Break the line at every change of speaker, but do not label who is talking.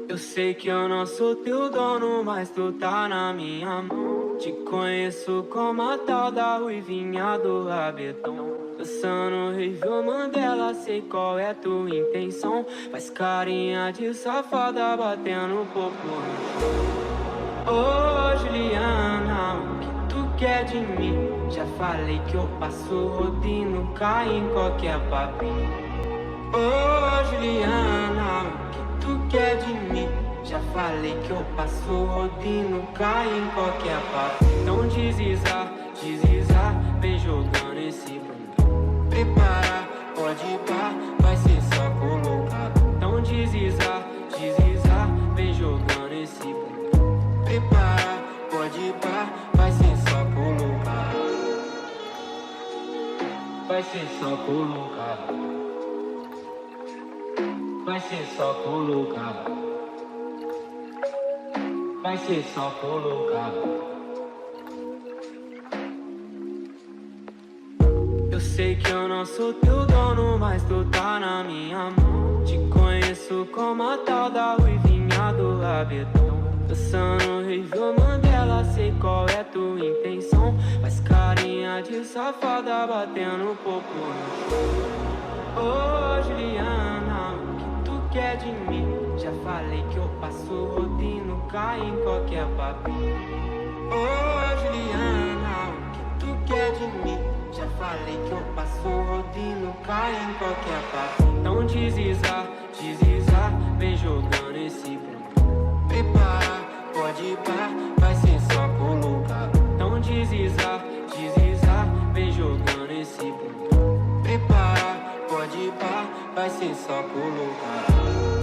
Eu sei que eu não sou teu dono, mas tu tá na minha mão. Te conheço como a tal da ruivinha do rabetão. Dançando Review Mandela, sei qual é tua intenção. Faz carinha de safada batendo popô. Ô Juliana, o que tu quer de mim? Já falei que eu passo rodinho, cai em qualquer papinho. Ô Juliana, o que tu quer de mim? Já falei que eu passo rodinho, cai em qualquer papo. Então deslizar, vem jogando esse bumbum. Prepara, pode ir pá, vai ser só colocar. Então deslizar, vem jogando esse bumbum. Prepara, pode ir pá, vai ser só colocar. Vai ser só colocar. Vai ser só colocar. Vai ser só colocar. Eu sei que eu não sou teu dono, mas tu tá na minha mão. Te conheço como a tal da ruivinha do rabetão. Dançando Review Mandela, sei qual é tua intenção. Faz carinha de safada batendo popô. Ô Juliana, o que tu quer de mim? Já falei que eu passo rodinho, cai em qualquer papinho. Ô Juliana, o que tu quer de mim? Já falei que eu passo rodinho, cai em qualquer papinho. Então deslizar, vem jogando esse bumbum. Prepara, pode ir pá, vai ser só colocar. Então deslizar, vem jogando esse bumbum. Prepara, pode ir pá, vai ser só colocar.